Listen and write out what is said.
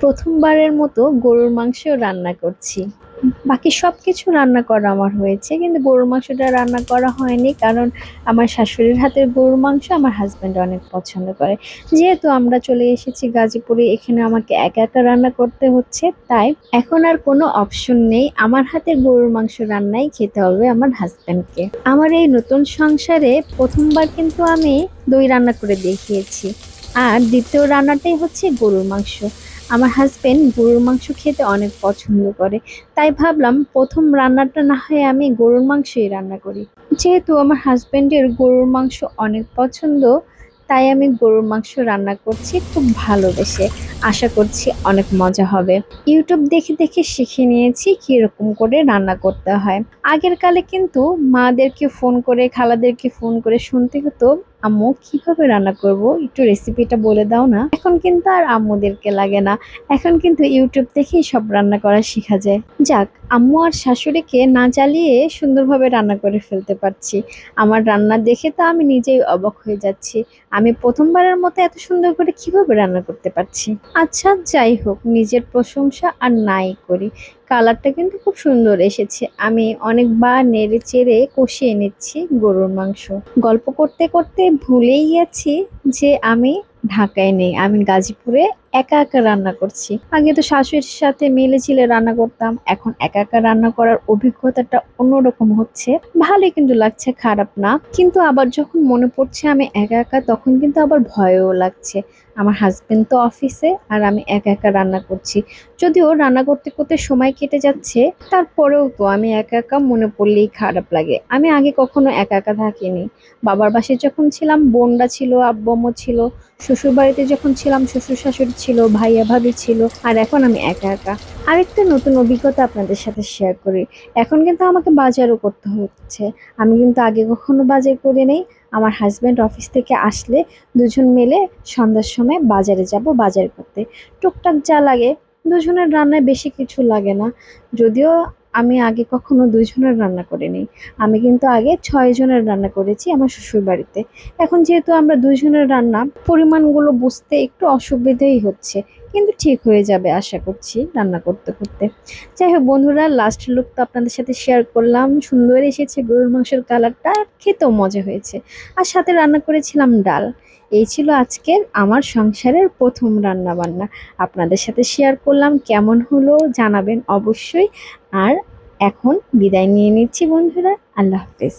প্রথমবারের মতো গরুর মাংস রান্না করছি। বাকি সবকিছু রান্না করা আমার হয়েছে, কিন্তু গরুর মাংসটা রান্না করা হয়নি, কারণ আমার শাশুড়ির হাতের গরুর মাংস আমার হাজবেন্ড অনেক পছন্দ করে। যেহেতু আমরা চলে এসেছি গাজীপুরে, এখানে আমাকে একা একা রান্না করতে হচ্ছে, তাই এখন আর কোনো অপশন নেই, আমার হাতের গরুর মাংস রান্নাই খেতে হবে আমার হাজবেন্ডকে। আমার এই নতুন সংসারে প্রথমবার কিন্তু আমি দই রান্না করে দেখিয়েছি, আর দ্বিতীয় রান্নাটাই হচ্ছে গরুর মাংস। আমার হাজবেন্ড গরুর মাংস খেতে অনেক পছন্দ করে, তাই ভাবলাম প্রথম রান্নাটা না হয় আমি গরুর মাংসই রান্না করি। যেহেতু আমার হাজবেন্ডের গরুর মাংস অনেক পছন্দ, তাই আমি গরুর মাংস রান্না করছি খুব ভালোবেসে। আশা করছি অনেক মজা হবে। ইউটিউব দেখে দেখে শিখে নিয়েছি কিরকম করে রান্না করতে হয়। আগের কালে কিন্তু মাদেরকে ফোন করে, খালাদেরকে ফোন করে শুনতে হতো, আম্মু কিভাবে রান্না করব, একটু রেসিপিটা বলে দাও না। এখন কিন্তু আর আম্মুদেরকে লাগে না, এখন কিন্তু ইউটিউব দেখেই সব রান্না করা শেখা যায়। যাক, আম্মু আর শাশুড়িকে না জ্বালিয়ে সুন্দরভাবে রান্না করে ফেলতে পারছি। আমার রান্না দেখে তো আমি নিজেই অবাক হয়ে যাচ্ছি, আমি প্রথমবারের মতো এত সুন্দর করে কিভাবে রান্না করতে পারছি। আচ্ছা যাই হোক, নিজের প্রশংসা আর নাই করি, কালারটা কিন্তু খুব সুন্দর এসেছে। আমি অনেকবার নেড়ে চেড়ে কষিয়ে নিচ্ছি গরুর মাংস। গল্প করতে করতে ভুলেই গেছি যে আমি ঢাকায় নেই, আমি গাজীপুরে একা একা রান্না করছি। আগে তো শাশুড়ির সাথে মিলে ঝিলে রান্না করতাম, এখন একা একা রান্না করার অভিজ্ঞতাটা অন্যরকম হচ্ছে। ভালোই কিন্তু লাগছে, খারাপ না। কিন্তু আবার যখন মনে পড়ছে আমি একা একা, তখন কিন্তু আবার ভয়ও লাগছে। আমার হাজবেন্ড তো অফিসে, আর আমি একা একা রান্না করছি। যদিও রান্না করতে করতে সময় কেটে যাচ্ছে, তারপরেও তো আমি একা একা মনে পড়লেই খারাপ লাগে। আমি আগে কখনো একা একা থাকিনি। বাবার বাসায় যখন ছিলাম বোনরা ছিল, আব্বু আম্মু ছিল। শ্বশুর বাড়িতে যখন ছিলাম শ্বশুর শাশুড়ি ছিল, ভাইয়া ভাবি ছিল। আর এখন আমি একা একা। আরেকটা নতুন অভিজ্ঞতা আপনাদের সাথে শেয়ার করি। এখন কিন্তু আমাকে বাজারও করতে হচ্ছে। আমি কিন্তু আগে কখনো বাজার করি নেই। আমার হাজবেন্ড অফিস থেকে আসলে দুজন মিলে সন্ধ্যার সময় বাজারে যাব বাজার করতে। টুকটাক যা লাগে, দুজনের রান্নায় বেশি কিছু লাগে না। যদিও আমি আগে কখনো দুইজনের রান্না করিনি, আমি কিন্তু আগে 6 জনের রান্না করেছি আমার শ্বশুর বাড়িতে। এখন যেহেতু আমরা দুইজনের রান্না, পরিমাণগুলো বুঝতে একটু অসুবিধেই হচ্ছে, কিন্তু ঠিক হয়ে যাবে আশা করছি রান্না করতে করতে। যাই হোক বন্ধুরা, লাস্ট লুক তো আপনাদের সাথে শেয়ার করলাম। সুন্দর এসেছে গরুর মাংসের কালারটা, খেতেও মজা হয়েছে। আর সাথে রান্না করেছিলাম ডাল। এই ছিল আজকের আমার সংসারের প্রথম রান্না বান্না। আপনাদের সাথে শেয়ার করলাম, কেমন হলো জানাবেন অবশ্যই। আর এখন বিদায় নিয়ে নিচ্ছি বন্ধুরা, আল্লাহ হাফেজ।